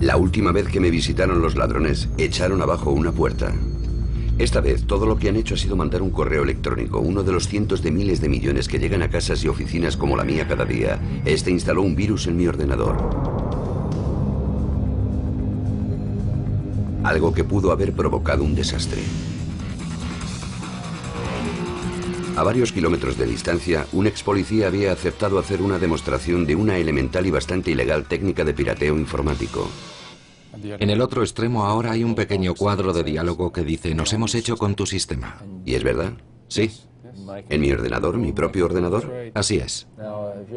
La última vez que me visitaron los ladrones, echaron abajo una puerta. Esta vez, todo lo que han hecho ha sido mandar un correo electrónico, uno de los cientos de miles de millones que llegan a casas y oficinas como la mía cada día. Este instaló un virus en mi ordenador. Algo que pudo haber provocado un desastre. A varios kilómetros de distancia, un ex policía había aceptado hacer una demostración de una elemental y bastante ilegal técnica de pirateo informático. En el otro extremo ahora hay un pequeño cuadro de diálogo que dice: nos hemos hecho con tu sistema. ¿Y es verdad? Sí. ¿En mi ordenador? ¿Mi propio ordenador? Así es.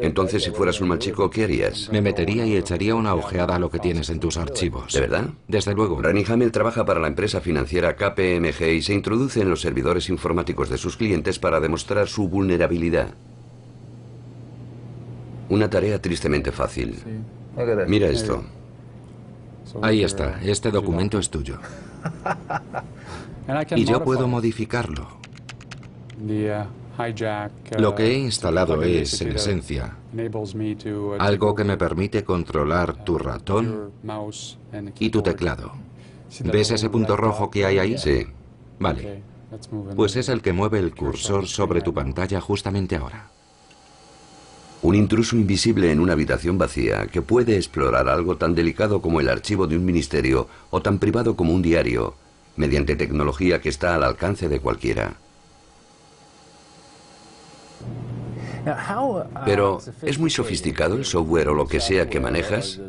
Entonces, si fueras un mal chico, ¿qué harías? Me metería y echaría una ojeada a lo que tienes en tus archivos. ¿De verdad? Desde luego. Rani Hamel trabaja para la empresa financiera KPMG y se introduce en los servidores informáticos de sus clientes para demostrar su vulnerabilidad. Una tarea tristemente fácil. Mira esto. Ahí está. Este documento es tuyo. Y yo puedo modificarlo. Lo que he instalado es, en esencia, algo que me permite controlar tu ratón y tu teclado. ¿Ves ese punto rojo que hay ahí? Sí. Vale. Pues es el que mueve el cursor sobre tu pantalla justamente ahora. Un intruso invisible en una habitación vacía que puede explorar algo tan delicado como el archivo de un ministerio o tan privado como un diario, mediante tecnología que está al alcance de cualquiera. Pero, ¿es muy sofisticado el software o lo que sea que manejas?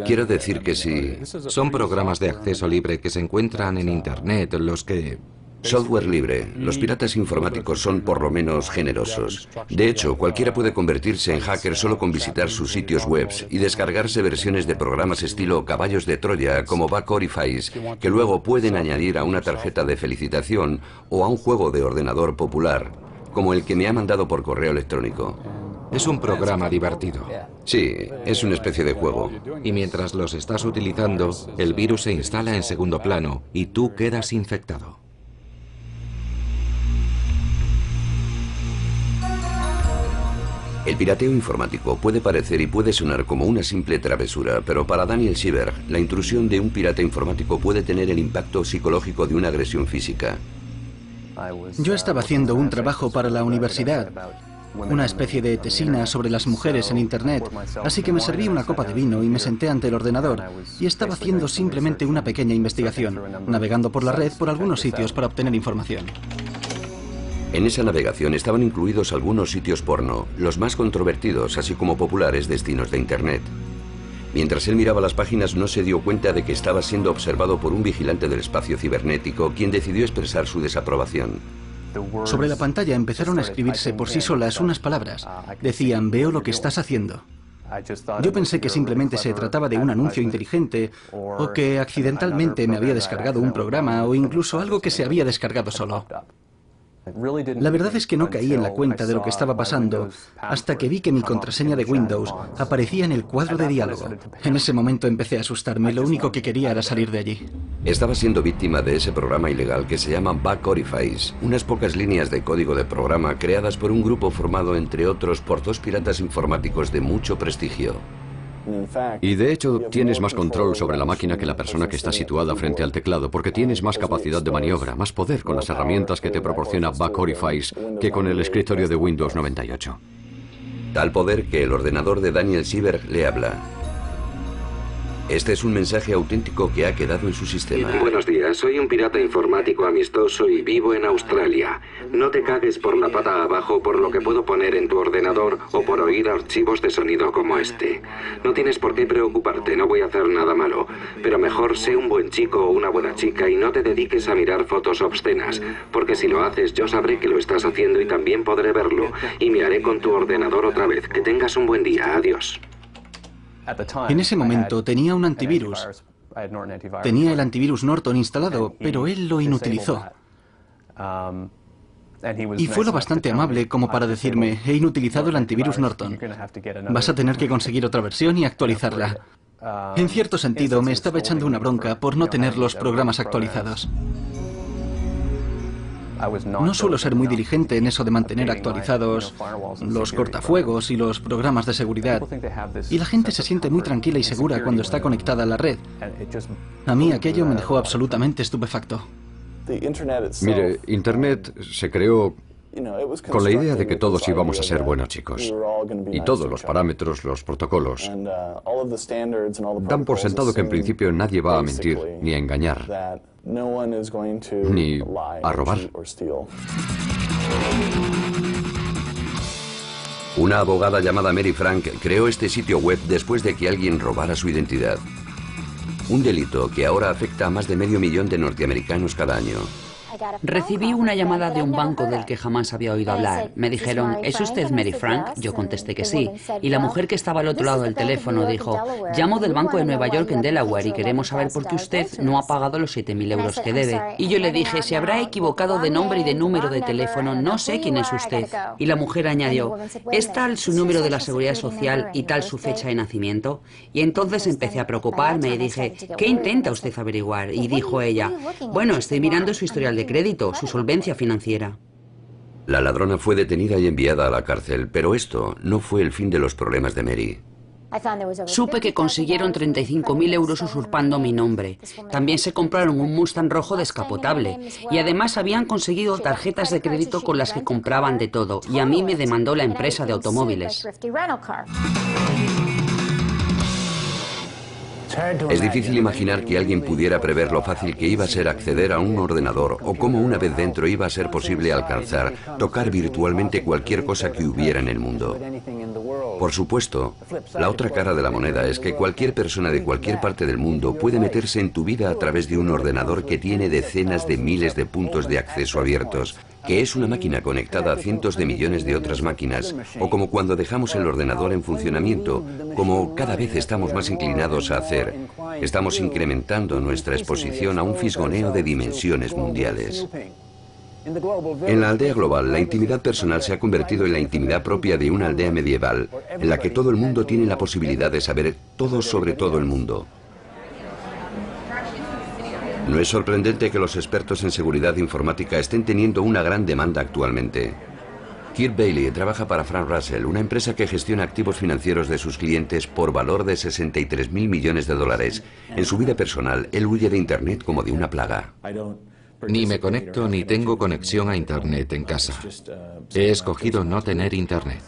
Quiero decir que si... Son programas de acceso libre que se encuentran en Internet, los que... Software libre. Los piratas informáticos son por lo menos generosos. De hecho, cualquiera puede convertirse en hacker solo con visitar sus sitios web y descargarse versiones de programas estilo caballos de Troya como Backorifice, que luego pueden añadir a una tarjeta de felicitación o a un juego de ordenador popular, como el que me ha mandado por correo electrónico. Es un programa divertido. Sí, es una especie de juego. Y mientras los estás utilizando, el virus se instala en segundo plano y tú quedas infectado. El pirateo informático puede parecer y puede sonar como una simple travesura, pero para Daniel Silberg, la intrusión de un pirata informático puede tener el impacto psicológico de una agresión física. Yo estaba haciendo un trabajo para la universidad, una especie de tesina sobre las mujeres en Internet, así que me serví una copa de vino y me senté ante el ordenador y estaba haciendo simplemente una pequeña investigación, navegando por la red por algunos sitios para obtener información. En esa navegación estaban incluidos algunos sitios porno, los más controvertidos, así como populares destinos de Internet. Mientras él miraba las páginas no se dio cuenta de que estaba siendo observado por un vigilante del espacio cibernético, quien decidió expresar su desaprobación. Sobre la pantalla empezaron a escribirse por sí solas unas palabras. Decían: veo lo que estás haciendo. Yo pensé que simplemente se trataba de un anuncio inteligente, o que accidentalmente me había descargado un programa, o incluso algo que se había descargado solo. La verdad es que no caí en la cuenta de lo que estaba pasando hasta que vi que mi contraseña de Windows aparecía en el cuadro de diálogo. En ese momento empecé a asustarme y lo único que quería era salir de allí. Estaba siendo víctima de ese programa ilegal que se llama Backorifice, unas pocas líneas de código de programa creadas por un grupo formado, entre otros, por dos piratas informáticos de mucho prestigio. Y de hecho tienes más control sobre la máquina que la persona que está situada frente al teclado, porque tienes más capacidad de maniobra, más poder con las herramientas que te proporciona Backorifice que con el escritorio de Windows 98. Tal poder que el ordenador de Daniel Silberg le habla. Este es un mensaje auténtico que ha quedado en su sistema. Buenos días, soy un pirata informático amistoso y vivo en Australia. No te cagues por la pata abajo por lo que puedo poner en tu ordenador o por oír archivos de sonido como este. No tienes por qué preocuparte, no voy a hacer nada malo. Pero mejor sé un buen chico o una buena chica y no te dediques a mirar fotos obscenas, porque si lo haces yo sabré que lo estás haciendo y también podré verlo. Y me haré con tu ordenador otra vez. Que tengas un buen día, adiós. En ese momento tenía un antivirus. Tenía el antivirus Norton instalado, pero él lo inutilizó. Y fue lo bastante amable como para decirme: he inutilizado el antivirus Norton. Vas a tener que conseguir otra versión y actualizarla. En cierto sentido, me estaba echando una bronca por no tener los programas actualizados. No suelo ser muy diligente en eso de mantener actualizados los cortafuegos y los programas de seguridad. Y la gente se siente muy tranquila y segura cuando está conectada a la red. A mí aquello me dejó absolutamente estupefacto. Mire, Internet se creó con la idea de que todos íbamos a ser buenos chicos. Y todos los parámetros, los protocolos, dan por sentado que en principio nadie va a mentir, ni a engañar, ni a robar. Una abogada llamada Mary Frank creó este sitio web después de que alguien robara su identidad. Un delito que ahora afecta a más de 500.000 de norteamericanos cada año. Recibí una llamada de un banco del que jamás había oído hablar. Me dijeron, ¿es usted Mary Frank? Yo contesté que sí. Y la mujer que estaba al otro lado del teléfono dijo, llamo del Banco de Nueva York en Delaware y queremos saber por qué usted no ha pagado los 7.000 euros que debe. Y yo le dije, se habrá equivocado de nombre y de número de teléfono, no sé quién es usted. Y la mujer añadió, ¿es tal su número de la Seguridad Social y tal su fecha de nacimiento? Y entonces empecé a preocuparme y dije, ¿qué intenta usted averiguar? Y dijo ella, bueno, estoy mirando su historial de crédito, su solvencia financiera. La ladrona fue detenida y enviada a la cárcel, pero esto no fue el fin de los problemas de Mary. Supe que consiguieron 35.000 euros usurpando mi nombre. También se compraron un Mustang rojo descapotable. Y además habían conseguido tarjetas de crédito con las que compraban de todo. Y a mí me demandó la empresa de automóviles. Es difícil imaginar que alguien pudiera prever lo fácil que iba a ser acceder a un ordenador o cómo una vez dentro iba a ser posible alcanzar, tocar virtualmente cualquier cosa que hubiera en el mundo. Por supuesto, la otra cara de la moneda es que cualquier persona de cualquier parte del mundo puede meterse en tu vida a través de un ordenador que tiene decenas de miles de puntos de acceso abiertos, que es una máquina conectada a cientos de millones de otras máquinas, o como cuando dejamos el ordenador en funcionamiento, como cada vez estamos más inclinados a hacer, estamos incrementando nuestra exposición a un fisgoneo de dimensiones mundiales. En la aldea global, la intimidad personal se ha convertido en la intimidad propia de una aldea medieval, en la que todo el mundo tiene la posibilidad de saber todo sobre todo el mundo. No es sorprendente que los expertos en seguridad informática estén teniendo una gran demanda actualmente. Kirk Bailey trabaja para Frank Russell, una empresa que gestiona activos financieros de sus clientes por valor de 63.000 millones de dólares. En su vida personal, él huye de Internet como de una plaga. Ni me conecto ni tengo conexión a Internet en casa. He escogido no tener Internet.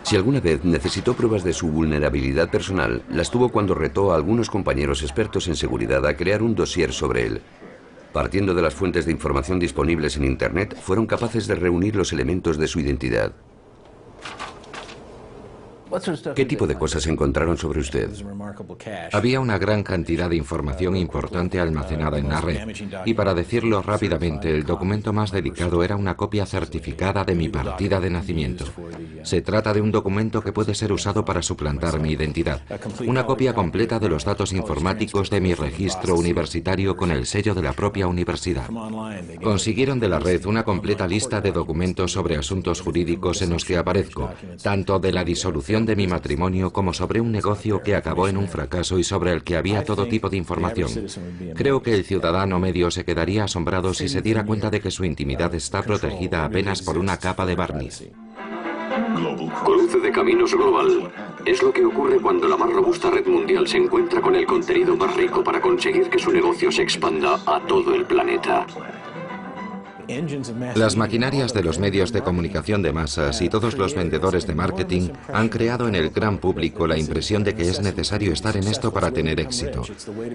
Si alguna vez necesitó pruebas de su vulnerabilidad personal, las tuvo cuando retó a algunos compañeros expertos en seguridad a crear un dossier sobre él. Partiendo de las fuentes de información disponibles en Internet, fueron capaces de reunir los elementos de su identidad. ¿Qué tipo de cosas encontraron sobre usted? Había una gran cantidad de información importante almacenada en la red, y para decirlo rápidamente, el documento más delicado era una copia certificada de mi partida de nacimiento. Se trata de un documento que puede ser usado para suplantar mi identidad. Una copia completa de los datos informáticos de mi registro universitario con el sello de la propia universidad. Consiguieron de la red una completa lista de documentos sobre asuntos jurídicos en los que aparezco, tanto de la disolución de mi matrimonio como sobre un negocio que acabó en un fracaso y sobre el que había todo tipo de información. Creo que el ciudadano medio se quedaría asombrado si se diera cuenta de que su intimidad está protegida apenas por una capa de barniz. Cruce de caminos global. Es lo que ocurre cuando la más robusta red mundial se encuentra con el contenido más rico para conseguir que su negocio se expanda a todo el planeta. Las maquinarias de los medios de comunicación de masas y todos los vendedores de marketing han creado en el gran público la impresión de que es necesario estar en esto para tener éxito.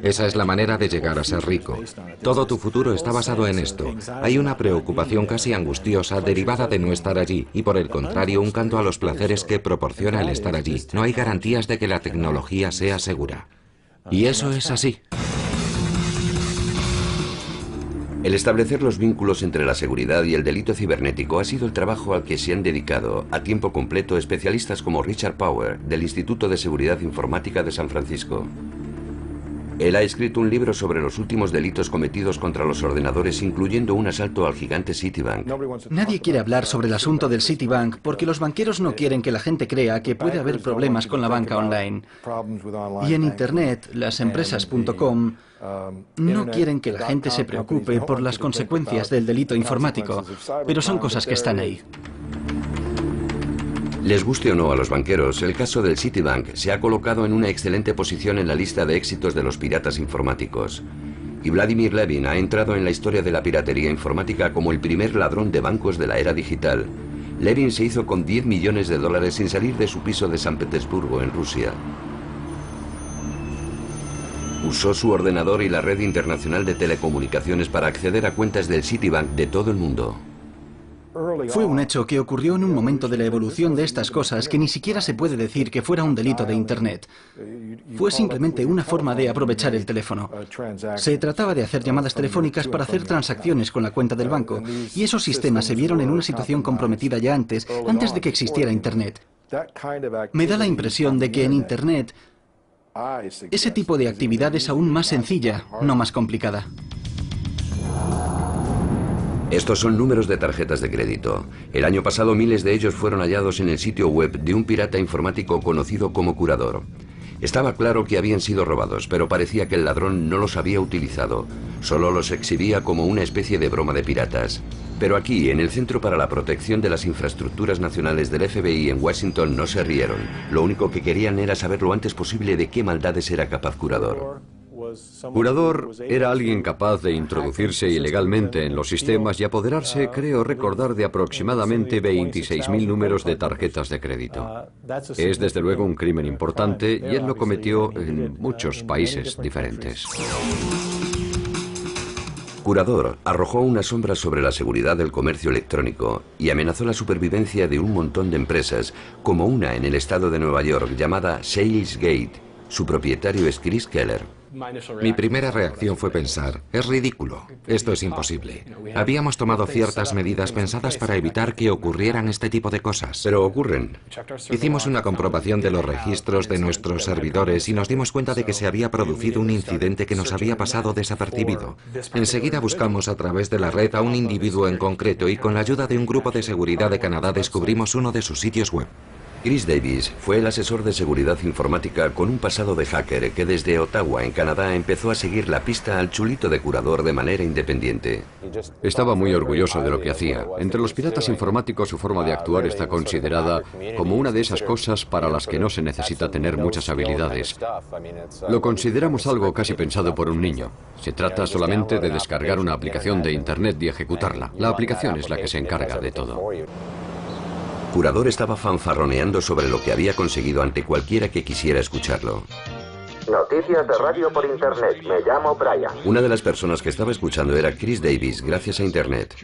Esa es la manera de llegar a ser rico. Todo tu futuro está basado en esto. Hay una preocupación casi angustiosa derivada de no estar allí y, por el contrario, un canto a los placeres que proporciona el estar allí. No hay garantías de que la tecnología sea segura. Y eso es así. El establecer los vínculos entre la seguridad y el delito cibernético ha sido el trabajo al que se han dedicado a tiempo completo especialistas como Richard Power, del Instituto de Seguridad Informática de San Francisco. Él ha escrito un libro sobre los últimos delitos cometidos contra los ordenadores, incluyendo un asalto al gigante Citibank. Nadie quiere hablar sobre el asunto del Citibank porque los banqueros no quieren que la gente crea que puede haber problemas con la banca online. Y en Internet, las empresas.com No quieren que la gente se preocupe por las consecuencias del delito informático, pero son cosas que están ahí. Les guste o no a los banqueros, el caso del Citibank se ha colocado en una excelente posición en la lista de éxitos de los piratas informáticos. Y Vladimir Levin ha entrado en la historia de la piratería informática como el primer ladrón de bancos de la era digital. Levin se hizo con $10 millones sin salir de su piso de San Petersburgo, en Rusia. Usó su ordenador y la red internacional de telecomunicaciones para acceder a cuentas del Citibank de todo el mundo. Fue un hecho que ocurrió en un momento de la evolución de estas cosas que ni siquiera se puede decir que fuera un delito de Internet. Fue simplemente una forma de aprovechar el teléfono. Se trataba de hacer llamadas telefónicas para hacer transacciones con la cuenta del banco, y esos sistemas se vieron en una situación comprometida ya antes de que existiera Internet. Me da la impresión de que en Internet ese tipo de actividad es aún más sencilla, no más complicada. Estos son números de tarjetas de crédito. El año pasado miles de ellos fueron hallados en el sitio web de un pirata informático conocido como Curador. Estaba claro que habían sido robados, pero parecía que el ladrón no los había utilizado. Solo los exhibía como una especie de broma de piratas. Pero aquí, en el Centro para la Protección de las Infraestructuras Nacionales del FBI en Washington, no se rieron. Lo único que querían era saber lo antes posible de qué maldades era capaz Curador. Curador era alguien capaz de introducirse ilegalmente en los sistemas y apoderarse, creo recordar, de aproximadamente 26.000 números de tarjetas de crédito. Es desde luego un crimen importante y él lo cometió en muchos países diferentes. Curador arrojó una sombra sobre la seguridad del comercio electrónico y amenazó la supervivencia de un montón de empresas, como una en el estado de Nueva York llamada Salesgate. Su propietario es Chris Keller. Mi primera reacción fue pensar, es ridículo, esto es imposible. Habíamos tomado ciertas medidas pensadas para evitar que ocurrieran este tipo de cosas. Pero ocurren. Hicimos una comprobación de los registros de nuestros servidores y nos dimos cuenta de que se había producido un incidente que nos había pasado desapercibido. Enseguida buscamos a través de la red a un individuo en concreto y con la ayuda de un grupo de seguridad de Canadá descubrimos uno de sus sitios web. Chris Davis fue el asesor de seguridad informática con un pasado de hacker que desde Ottawa, en Canadá, empezó a seguir la pista al chulito de Curador de manera independiente. Estaba muy orgulloso de lo que hacía. Entre los piratas informáticos su forma de actuar está considerada como una de esas cosas para las que no se necesita tener muchas habilidades. Lo consideramos algo casi pensado por un niño. Se trata solamente de descargar una aplicación de Internet y ejecutarla. La aplicación es la que se encarga de todo. Curador estaba fanfarroneando sobre lo que había conseguido ante cualquiera que quisiera escucharlo. Noticias de radio por Internet. Me llamo Brian. Una de las personas que estaba escuchando era Chris Davis, gracias a Internet.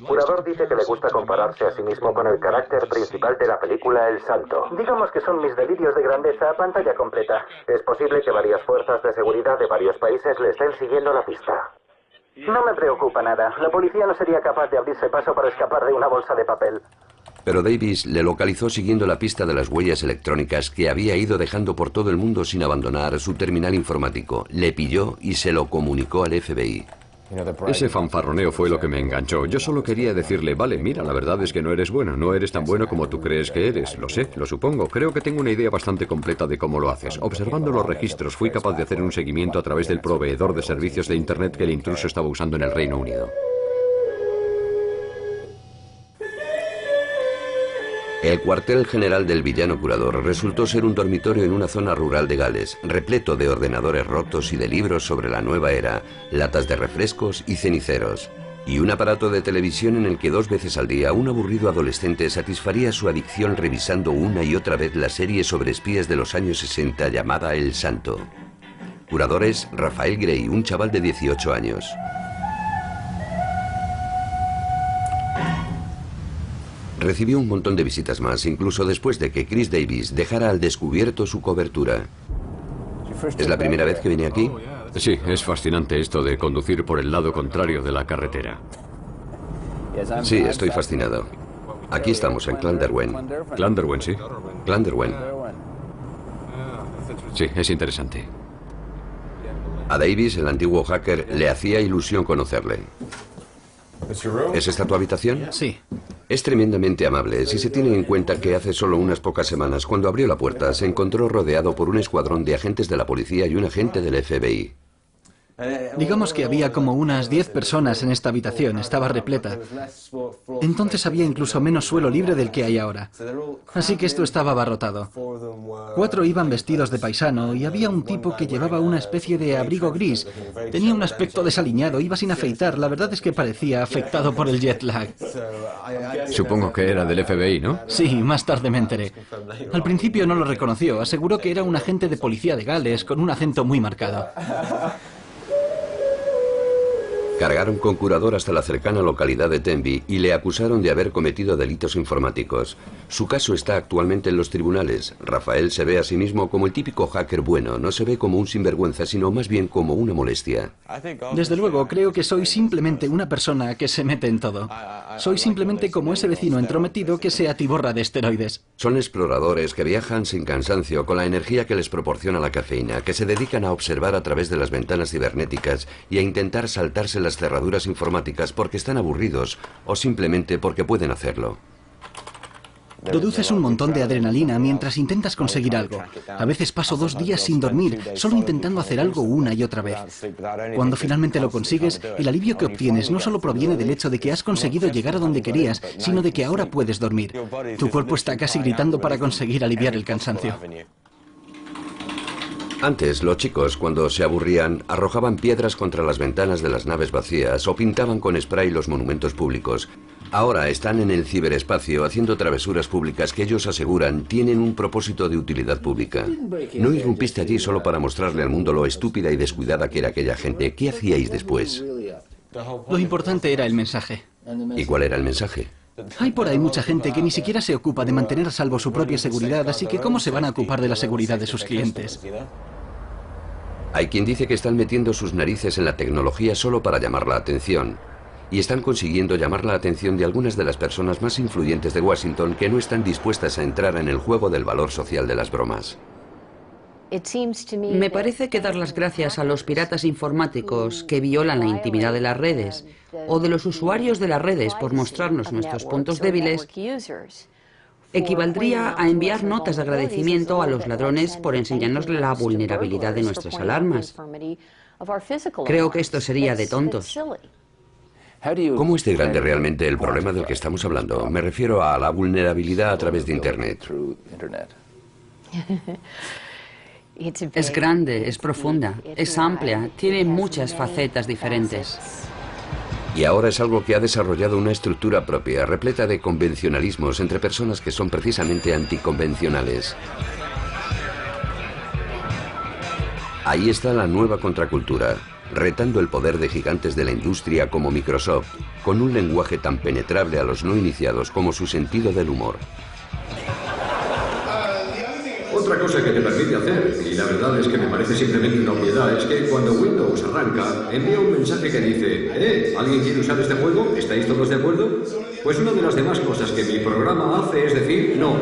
Curador dice que le gusta compararse a sí mismo con el carácter principal de la película El Santo. Digamos que son mis delirios de grandeza a pantalla completa. Es posible que varias fuerzas de seguridad de varios países le estén siguiendo la pista. No me preocupa nada. La policía no sería capaz de abrirse paso para escapar de una bolsa de papel. Pero Davis le localizó siguiendo la pista de las huellas electrónicas que había ido dejando por todo el mundo sin abandonar su terminal informático. Le pilló y se lo comunicó al FBI. Ese fanfarroneo fue lo que me enganchó. Yo solo quería decirle, vale, mira, la verdad es que no eres bueno, no eres tan bueno como tú crees que eres. Lo sé, lo supongo. Creo que tengo una idea bastante completa de cómo lo haces. Observando los registros, fui capaz de hacer un seguimiento a través del proveedor de servicios de Internet que el intruso estaba usando en el Reino Unido. El cuartel general del villano Curador resultó ser un dormitorio en una zona rural de Gales, repleto de ordenadores rotos y de libros sobre la nueva era, latas de refrescos y ceniceros. Y un aparato de televisión en el que 2 veces al día un aburrido adolescente satisfaría su adicción revisando una y otra vez la serie sobre espías de los años 60 llamada El Santo. Curador es Rafael Gray, un chaval de 18 años. Recibió un montón de visitas más, incluso después de que Chris Davis dejara al descubierto su cobertura. ¿Es la primera vez que viene aquí? Sí, es fascinante esto de conducir por el lado contrario de la carretera. Sí, estoy fascinado. Aquí estamos, en Clanderwen. Clanderwen, sí. Clanderwen. Sí, es interesante. A Davis, el antiguo hacker, le hacía ilusión conocerle. ¿Es esta tu habitación? Sí. Es tremendamente amable si se tiene en cuenta que hace solo unas pocas semanas, cuando abrió la puerta, se encontró rodeado por un escuadrón de agentes de la policía y un agente del FBI. Digamos que había como unas 10 personas en esta habitación, estaba repleta. Entonces había incluso menos suelo libre del que hay ahora. Así que esto estaba abarrotado. 4 iban vestidos de paisano y había un tipo que llevaba una especie de abrigo gris. Tenía un aspecto desaliñado, iba sin afeitar. La verdad es que parecía afectado por el jet lag. Supongo que era del FBI, ¿no? Sí, más tarde me enteré. Al principio no lo reconoció, aseguró que era un agente de policía de Gales con un acento muy marcado. Cargaron con Curador hasta la cercana localidad de Tenby y le acusaron de haber cometido delitos informáticos. Su caso está actualmente en los tribunales. Rafael se ve a sí mismo como el típico hacker bueno. No se ve como un sinvergüenza, sino más bien como una molestia. Desde luego, creo que soy simplemente una persona que se mete en todo. Soy simplemente como ese vecino entrometido que se atiborra de esteroides. Son exploradores que viajan sin cansancio con la energía que les proporciona la cafeína, que se dedican a observar a través de las ventanas cibernéticas y a intentar saltarse las cerraduras informáticas porque están aburridos o simplemente porque pueden hacerlo. Produces un montón de adrenalina mientras intentas conseguir algo. A veces paso 2 días sin dormir, solo intentando hacer algo una y otra vez. Cuando finalmente lo consigues, el alivio que obtienes no solo proviene del hecho de que has conseguido llegar a donde querías, sino de que ahora puedes dormir. Tu cuerpo está casi gritando para conseguir aliviar el cansancio. Antes, los chicos, cuando se aburrían, arrojaban piedras contra las ventanas de las naves vacías o pintaban con spray los monumentos públicos. Ahora están en el ciberespacio haciendo travesuras públicas que ellos aseguran tienen un propósito de utilidad pública. No irrumpiste allí solo para mostrarle al mundo lo estúpida y descuidada que era aquella gente. ¿Qué hacíais después? Lo importante era el mensaje. ¿Y cuál era el mensaje? Hay por ahí mucha gente que ni siquiera se ocupa de mantener a salvo su propia seguridad, así que ¿cómo se van a ocupar de la seguridad de sus clientes? Hay quien dice que están metiendo sus narices en la tecnología solo para llamar la atención. Y están consiguiendo llamar la atención de algunas de las personas más influyentes de Washington que no están dispuestas a entrar en el juego del valor social de las bromas. Me parece que dar las gracias a los piratas informáticos que violan la intimidad de las redes o de los usuarios de las redes por mostrarnos nuestros puntos débiles equivaldría a enviar notas de agradecimiento a los ladrones por enseñarnos la vulnerabilidad de nuestras alarmas. Creo que esto sería de tontos. ¿Cómo es de grande realmente el problema del que estamos hablando? Me refiero a la vulnerabilidad a través de Internet. Es grande, es profunda, es amplia, tiene muchas facetas diferentes. Y ahora es algo que ha desarrollado una estructura propia, repleta de convencionalismos entre personas que son precisamente anticonvencionales. Ahí está la nueva contracultura, retando el poder de gigantes de la industria como Microsoft, con un lenguaje tan penetrable a los no iniciados como su sentido del humor. Otra cosa que te permite hacer, y la verdad es que me parece simplemente una obviedad, es que cuando Windows arranca, envía un mensaje que dice ¿alguien quiere usar este juego? ¿Estáis todos de acuerdo? Pues una de las demás cosas que mi programa hace es decir no.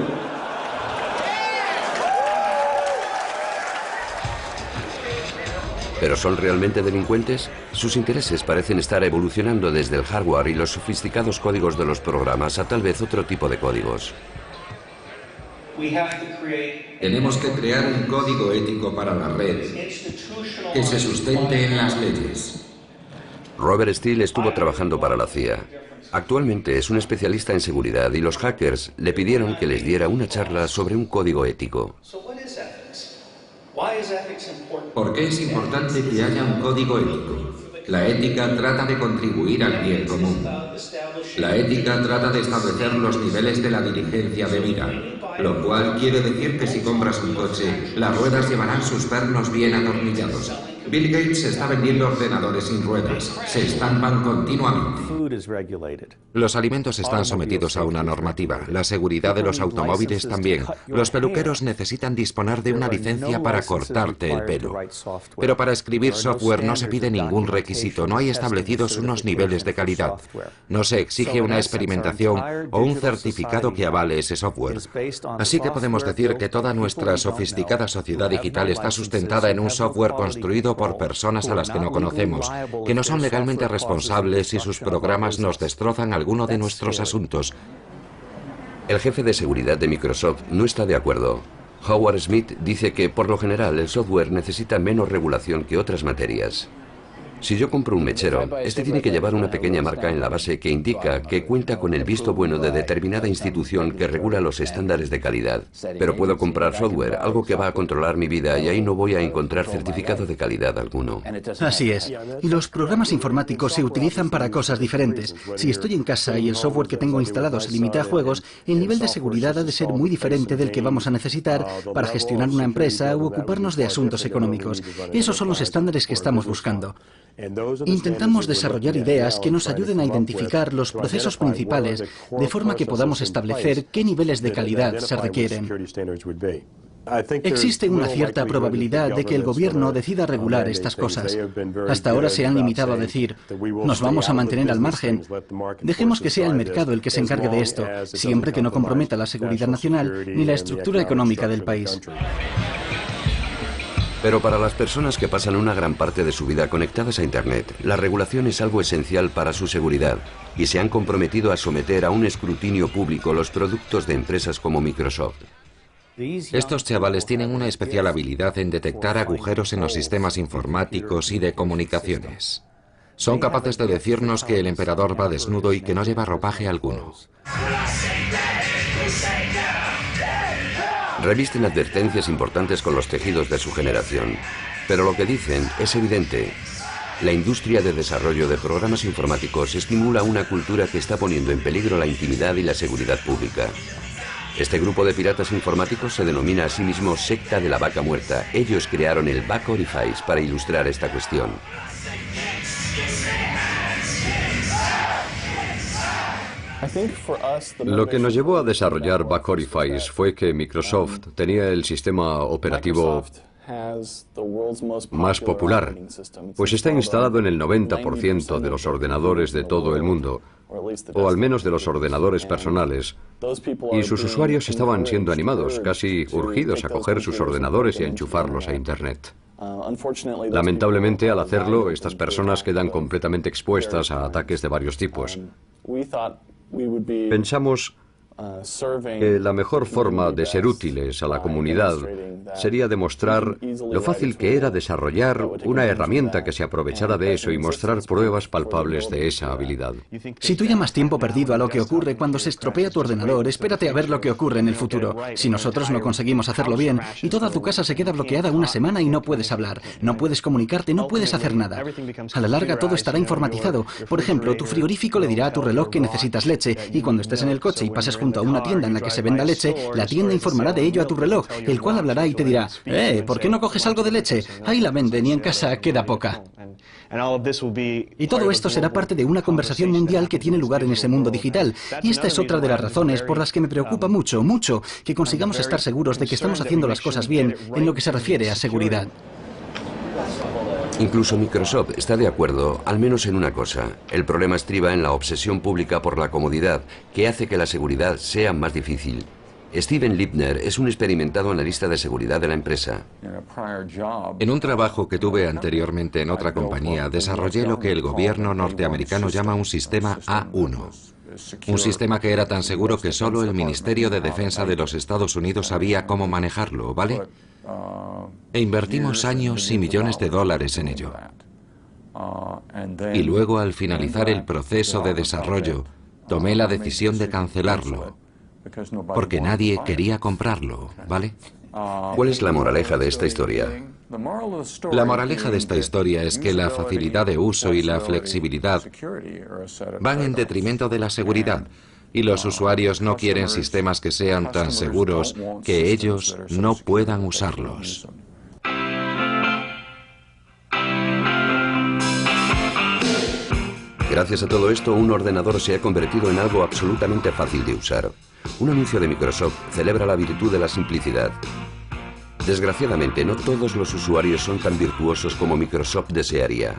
¿Pero son realmente delincuentes? Sus intereses parecen estar evolucionando desde el hardware y los sofisticados códigos de los programas a tal vez otro tipo de códigos. Tenemos que crear un código ético para la red que se sustente en las leyes. Robert Steele estuvo trabajando para la CIA. Actualmente es un especialista en seguridad y los hackers le pidieron que les diera una charla sobre un código ético. ¿Por qué es importante que haya un código ético? La ética trata de contribuir al bien común. La ética trata de establecer los niveles de la diligencia debida, lo cual quiere decir que si compras un coche, las ruedas llevarán sus pernos bien atornillados. Bill Gates está vendiendo ordenadores sin ruedas. Se estampan continuamente. Los alimentos están sometidos a una normativa. La seguridad de los automóviles también. Los peluqueros necesitan disponer de una licencia para cortarte el pelo. Pero para escribir software no se pide ningún requisito. No hay establecidos unos niveles de calidad. No se exige una experimentación o un certificado que avale ese software. Así que podemos decir que toda nuestra sofisticada sociedad digital está sustentada en un software construido por personas a las que no conocemos, que no son legalmente responsables si sus programas nos destrozan alguno de nuestros asuntos. El jefe de seguridad de Microsoft no está de acuerdo. Howard Smith dice que, por lo general, el software necesita menos regulación que otras materias. Si yo compro un mechero, este tiene que llevar una pequeña marca en la base que indica que cuenta con el visto bueno de determinada institución que regula los estándares de calidad. Pero puedo comprar software, algo que va a controlar mi vida, y ahí no voy a encontrar certificado de calidad alguno. Así es. Y los programas informáticos se utilizan para cosas diferentes. Si estoy en casa y el software que tengo instalado se limita a juegos, el nivel de seguridad ha de ser muy diferente del que vamos a necesitar para gestionar una empresa u ocuparnos de asuntos económicos. Esos son los estándares que estamos buscando. Intentamos desarrollar ideas que nos ayuden a identificar los procesos principales de forma que podamos establecer qué niveles de calidad se requieren. Existe una cierta probabilidad de que el gobierno decida regular estas cosas. Hasta ahora se han limitado a decir, nos vamos a mantener al margen. Dejemos que sea el mercado el que se encargue de esto, siempre que no comprometa la seguridad nacional ni la estructura económica del país. Pero para las personas que pasan una gran parte de su vida conectadas a Internet, la regulación es algo esencial para su seguridad, y se han comprometido a someter a un escrutinio público los productos de empresas como Microsoft. Estos chavales tienen una especial habilidad en detectar agujeros en los sistemas informáticos y de comunicaciones. Son capaces de decirnos que el emperador va desnudo y que no lleva ropaje alguno. Revisten advertencias importantes con los tejidos de su generación. Pero lo que dicen es evidente. La industria de desarrollo de programas informáticos estimula una cultura que está poniendo en peligro la intimidad y la seguridad pública. Este grupo de piratas informáticos se denomina a sí mismo Secta de la Vaca Muerta. Ellos crearon el Back Orifice para ilustrar esta cuestión. Lo que nos llevó a desarrollar Back Orifice fue que Microsoft tenía el sistema operativo más popular, pues está instalado en el 90% de los ordenadores de todo el mundo, o al menos de los ordenadores personales, y sus usuarios estaban siendo animados, casi urgidos a coger sus ordenadores y a enchufarlos a Internet. Lamentablemente, al hacerlo, estas personas quedan completamente expuestas a ataques de varios tipos. Pensamos que la mejor forma de ser útiles a la comunidad sería demostrar lo fácil que era desarrollar una herramienta que se aprovechara de eso y mostrar pruebas palpables de esa habilidad. Si tú llamas tiempo perdido a lo que ocurre cuando se estropea tu ordenador, espérate a ver lo que ocurre en el futuro. Si nosotros no conseguimos hacerlo bien y toda tu casa se queda bloqueada una semana y no puedes hablar, no puedes comunicarte, no puedes hacer nada. A la larga todo estará informatizado. Por ejemplo, tu frigorífico le dirá a tu reloj que necesitas leche y cuando estés en el coche y pases junto a una tienda en la que se venda leche, la tienda informará de ello a tu reloj, el cual hablará y te dirá, ¿por qué no coges algo de leche? Ahí la venden y en casa queda poca. Y todo esto será parte de una conversación mundial que tiene lugar en ese mundo digital. Y esta es otra de las razones por las que me preocupa mucho, que consigamos estar seguros de que estamos haciendo las cosas bien en lo que se refiere a seguridad. Incluso Microsoft está de acuerdo, al menos en una cosa. El problema estriba en la obsesión pública por la comodidad, que hace que la seguridad sea más difícil. Steven Lipner es un experimentado analista de seguridad de la empresa. En un trabajo que tuve anteriormente en otra compañía, desarrollé lo que el gobierno norteamericano llama un sistema A1. Un sistema que era tan seguro que solo el Ministerio de Defensa de los Estados Unidos sabía cómo manejarlo, ¿vale? E invertimos años y millones de dólares en ello. Y luego, al finalizar el proceso de desarrollo, tomé la decisión de cancelarlo, porque nadie quería comprarlo, ¿vale? ¿Cuál es la moraleja de esta historia? La moraleja de esta historia es que la facilidad de uso y la flexibilidad van en detrimento de la seguridad, y los usuarios no quieren sistemas que sean tan seguros que ellos no puedan usarlos. Gracias a todo esto, un ordenador se ha convertido en algo absolutamente fácil de usar. Un anuncio de Microsoft celebra la virtud de la simplicidad. Desgraciadamente, no todos los usuarios son tan virtuosos como Microsoft desearía.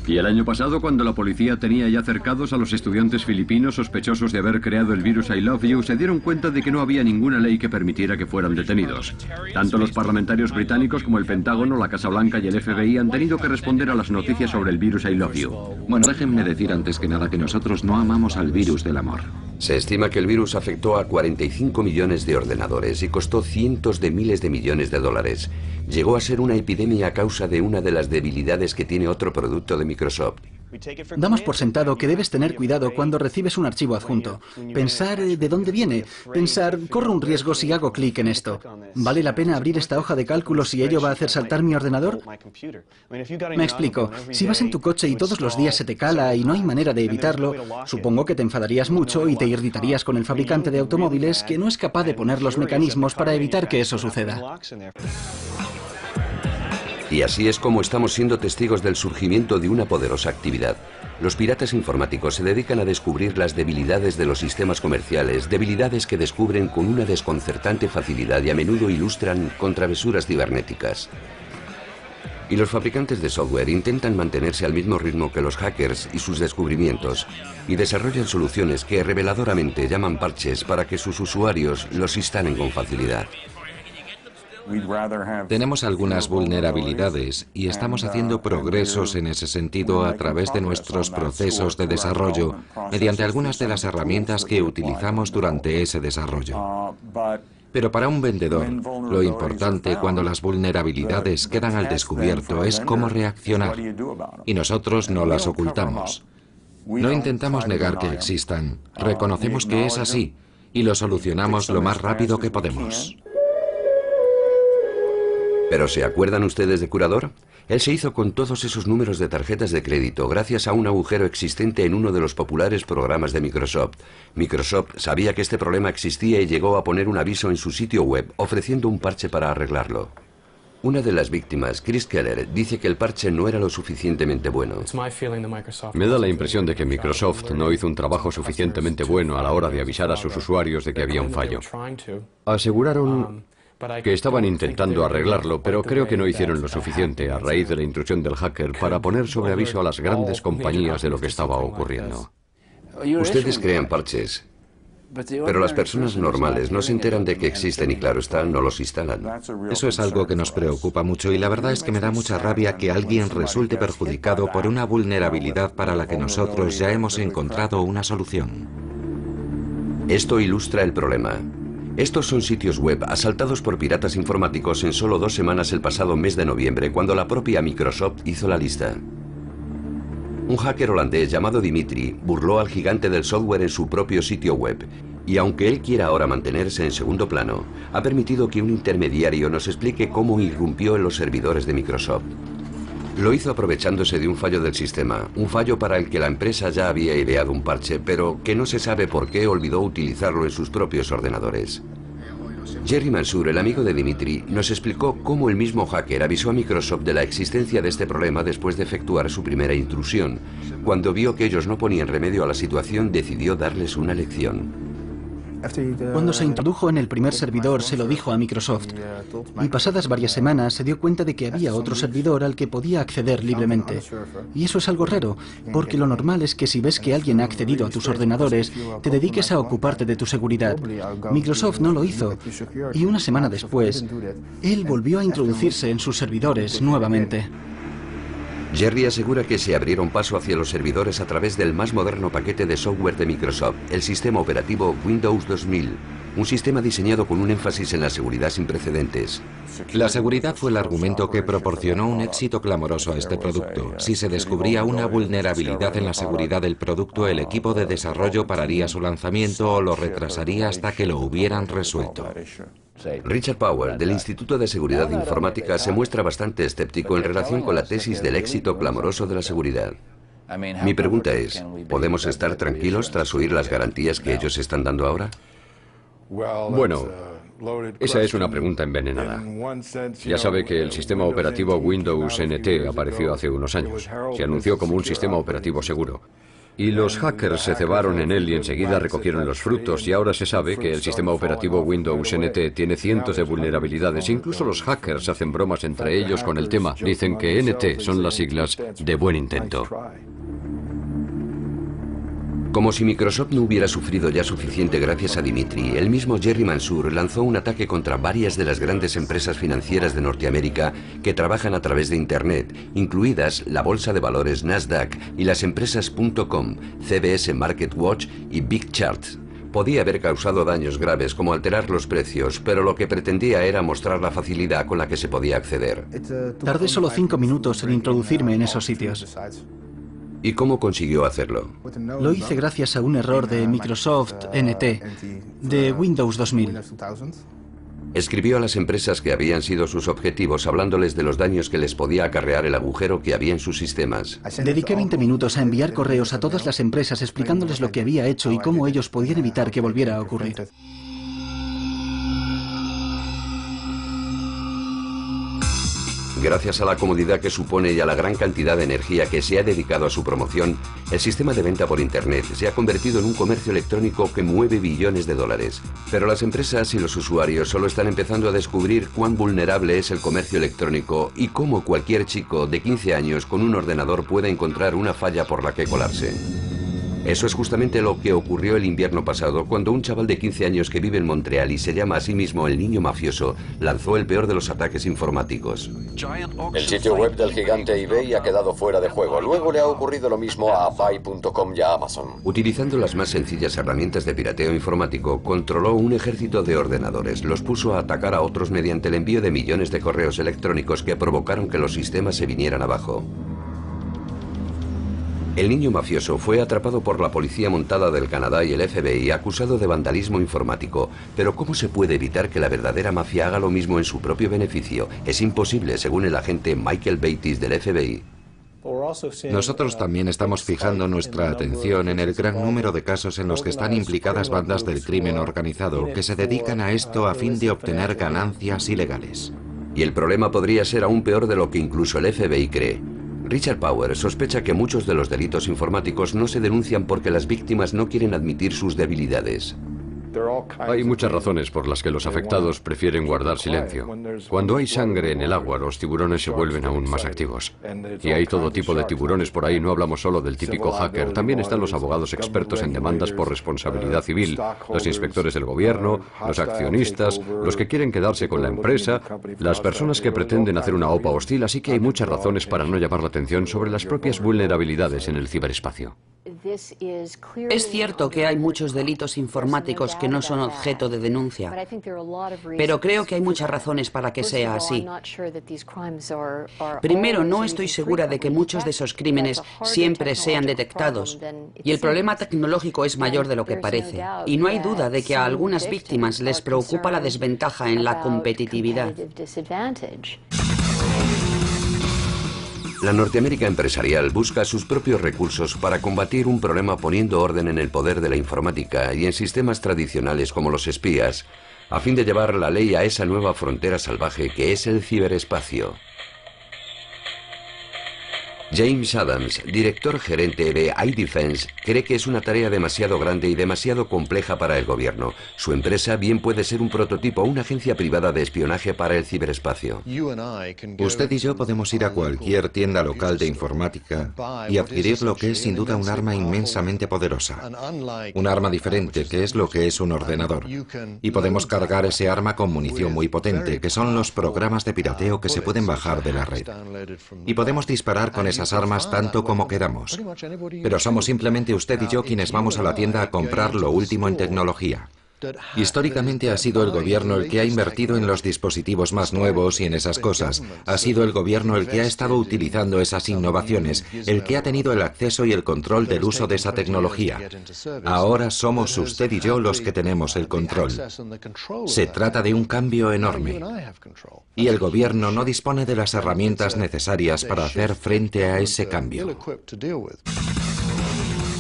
Y el año pasado, cuando la policía tenía ya cercados a los estudiantes filipinos sospechosos de haber creado el virus I Love You, se dieron cuenta de que no había ninguna ley que permitiera que fueran detenidos. Tanto los parlamentarios británicos como el Pentágono, la Casa Blanca y el FBI han tenido que responder a las noticias sobre el virus I Love You. Bueno, déjenme decir antes que nada que nosotros no amamos al virus del amor. Se estima que el virus afectó a 45 millones de ordenadores y costó cientos de miles de millones de dólares. Llegó a ser una epidemia a causa de una de las debilidades que tiene otro producto de Microsoft. Damos por sentado que debes tener cuidado cuando recibes un archivo adjunto. Pensar de dónde viene. Pensar, corro un riesgo si hago clic en esto. ¿Vale la pena abrir esta hoja de cálculo si ello va a hacer saltar mi ordenador? Me explico. Si vas en tu coche y todos los días se te cala y no hay manera de evitarlo, supongo que te enfadarías mucho y te irritarías con el fabricante de automóviles que no es capaz de poner los mecanismos para evitar que eso suceda. Y así es como estamos siendo testigos del surgimiento de una poderosa actividad. Los piratas informáticos se dedican a descubrir las debilidades de los sistemas comerciales, debilidades que descubren con una desconcertante facilidad y a menudo ilustran con travesuras cibernéticas. Y los fabricantes de software intentan mantenerse al mismo ritmo que los hackers y sus descubrimientos, y desarrollan soluciones que reveladoramente llaman parches para que sus usuarios los instalen con facilidad. Tenemos algunas vulnerabilidades y estamos haciendo progresos en ese sentido a través de nuestros procesos de desarrollo, mediante algunas de las herramientas que utilizamos durante ese desarrollo. Pero para un vendedor, lo importante cuando las vulnerabilidades quedan al descubierto es cómo reaccionar, y nosotros no las ocultamos. No intentamos negar que existan, reconocemos que es así, y lo solucionamos lo más rápido que podemos. ¿Pero se acuerdan ustedes de Curador? Él se hizo con todos esos números de tarjetas de crédito gracias a un agujero existente en uno de los populares programas de Microsoft. Microsoft sabía que este problema existía y llegó a poner un aviso en su sitio web ofreciendo un parche para arreglarlo. Una de las víctimas, Chris Keller, dice que el parche no era lo suficientemente bueno. Me da la impresión de que Microsoft no hizo un trabajo suficientemente bueno a la hora de avisar a sus usuarios de que había un fallo. Aseguraron que estaban intentando arreglarlo, pero creo que no hicieron lo suficiente a raíz de la intrusión del hacker para poner sobre aviso a las grandes compañías de lo que estaba ocurriendo. Ustedes crean parches, pero las personas normales no se enteran de que existen y claro está, no los instalan. Eso es algo que nos preocupa mucho y la verdad es que me da mucha rabia que alguien resulte perjudicado por una vulnerabilidad para la que nosotros ya hemos encontrado una solución. Esto ilustra el problema. Estos son sitios web asaltados por piratas informáticos en solo 2 semanas el pasado mes de noviembre, cuando la propia Microsoft hizo la lista. Un hacker holandés llamado Dimitri burló al gigante del software en su propio sitio web, y aunque él quiera ahora mantenerse en segundo plano, ha permitido que un intermediario nos explique cómo irrumpió en los servidores de Microsoft. Lo hizo aprovechándose de un fallo del sistema, un fallo para el que la empresa ya había ideado un parche, pero que no se sabe por qué olvidó utilizarlo en sus propios ordenadores. Jerry Mansour, el amigo de Dimitri, nos explicó cómo el mismo hacker avisó a Microsoft de la existencia de este problema después de efectuar su primera intrusión. Cuando vio que ellos no ponían remedio a la situación, decidió darles una lección. Cuando se introdujo en el primer servidor, se lo dijo a Microsoft. Y pasadas varias semanas se dio cuenta de que había otro servidor al que podía acceder libremente. Y eso es algo raro, porque lo normal es que si ves que alguien ha accedido a tus ordenadores, te dediques a ocuparte de tu seguridad. Microsoft no lo hizo. Y una semana después, él volvió a introducirse en sus servidores nuevamente. Jerry asegura que se abrieron paso hacia los servidores a través del más moderno paquete de software de Microsoft, el sistema operativo Windows 2000, un sistema diseñado con un énfasis en la seguridad sin precedentes. La seguridad fue el argumento que proporcionó un éxito clamoroso a este producto. Si se descubría una vulnerabilidad en la seguridad del producto, el equipo de desarrollo pararía su lanzamiento o lo retrasaría hasta que lo hubieran resuelto. Richard Powell, del Instituto de Seguridad Informática, se muestra bastante escéptico en relación con la tesis del éxito clamoroso de la seguridad. Mi pregunta es, ¿podemos estar tranquilos tras oír las garantías que ellos están dando ahora? Bueno, esa es una pregunta envenenada. Ya sabe que el sistema operativo Windows NT apareció hace unos años. Se anunció como un sistema operativo seguro. Y los hackers se cebaron en él y enseguida recogieron los frutos, y ahora se sabe que el sistema operativo Windows NT tiene cientos de vulnerabilidades. Incluso los hackers hacen bromas entre ellos con el tema. Dicen que NT son las siglas de buen intento. Como si Microsoft no hubiera sufrido ya suficiente gracias a Dimitri, el mismo Jerry Mansour lanzó un ataque contra varias de las grandes empresas financieras de Norteamérica que trabajan a través de Internet, incluidas la bolsa de valores Nasdaq y las empresas .com, CBS Market Watch y Big Charts. Podía haber causado daños graves como alterar los precios, pero lo que pretendía era mostrar la facilidad con la que se podía acceder. Tardé solo 5 minutos en introducirme en esos sitios. ¿Y cómo consiguió hacerlo? Lo hice gracias a un error de Microsoft NT, de Windows 2000. Escribió a las empresas que habían sido sus objetivos hablándoles de los daños que les podía acarrear el agujero que había en sus sistemas. Dediqué 20 minutos a enviar correos a todas las empresas explicándoles lo que había hecho y cómo ellos podían evitar que volviera a ocurrir. Gracias a la comodidad que supone y a la gran cantidad de energía que se ha dedicado a su promoción, el sistema de venta por Internet se ha convertido en un comercio electrónico que mueve billones de dólares. Pero las empresas y los usuarios solo están empezando a descubrir cuán vulnerable es el comercio electrónico y cómo cualquier chico de 15 años con un ordenador puede encontrar una falla por la que colarse. Eso es justamente lo que ocurrió el invierno pasado, cuando un chaval de 15 años que vive en Montreal y se llama a sí mismo el niño mafioso, lanzó el peor de los ataques informáticos. El sitio web del gigante eBay ha quedado fuera de juego. Luego le ha ocurrido lo mismo a Buy.com y a Amazon. Utilizando las más sencillas herramientas de pirateo informático, controló un ejército de ordenadores, los puso a atacar a otros mediante el envío de millones de correos electrónicos que provocaron que los sistemas se vinieran abajo. El niño mafioso fue atrapado por la policía montada del Canadá y el FBI acusado de vandalismo informático. Pero ¿cómo se puede evitar que la verdadera mafia haga lo mismo en su propio beneficio? Es imposible, según el agente Michael Bates del FBI. Nosotros también estamos fijando nuestra atención en el gran número de casos en los que están implicadas bandas del crimen organizado que se dedican a esto a fin de obtener ganancias ilegales. Y el problema podría ser aún peor de lo que incluso el FBI cree. Richard Power sospecha que muchos de los delitos informáticos no se denuncian porque las víctimas no quieren admitir sus debilidades. Hay muchas razones por las que los afectados prefieren guardar silencio. Cuando hay sangre en el agua, los tiburones se vuelven aún más activos. Y hay todo tipo de tiburones por ahí, no hablamos solo del típico hacker. También están los abogados expertos en demandas por responsabilidad civil, los inspectores del gobierno, los accionistas, los que quieren quedarse con la empresa, las personas que pretenden hacer una OPA hostil, así que hay muchas razones para no llamar la atención sobre las propias vulnerabilidades en el ciberespacio. Es cierto que hay muchos delitos informáticos que no son objeto de denuncia, pero creo que hay muchas razones para que sea así. Primero, no estoy segura de que muchos de esos crímenes siempre sean detectados, y el problema tecnológico es mayor de lo que parece. Y no hay duda de que a algunas víctimas les preocupa la desventaja en la competitividad. La Norteamérica empresarial busca sus propios recursos para combatir un problema poniendo orden en el poder de la informática y en sistemas tradicionales como los espías, a fin de llevar la ley a esa nueva frontera salvaje que es el ciberespacio. James Adams, director gerente de iDefense, cree que es una tarea demasiado grande y demasiado compleja para el gobierno. Su empresa bien puede ser un prototipo o una agencia privada de espionaje para el ciberespacio. Usted y yo podemos ir a cualquier tienda local de informática y adquirir lo que es sin duda un arma inmensamente poderosa. Un arma diferente, que es lo que es un ordenador. Y podemos cargar ese arma con munición muy potente, que son los programas de pirateo que se pueden bajar de la red. Y podemos disparar con esas armas tanto como queramos. Pero somos simplemente usted y yo quienes vamos a la tienda a comprar lo último en tecnología. Históricamente ha sido el gobierno el que ha invertido en los dispositivos más nuevos y en esas cosas. Ha sido el gobierno el que ha estado utilizando esas innovaciones, el que ha tenido el acceso y el control del uso de esa tecnología. Ahora somos usted y yo los que tenemos el control. Se trata de un cambio enorme. Y el gobierno no dispone de las herramientas necesarias para hacer frente a ese cambio.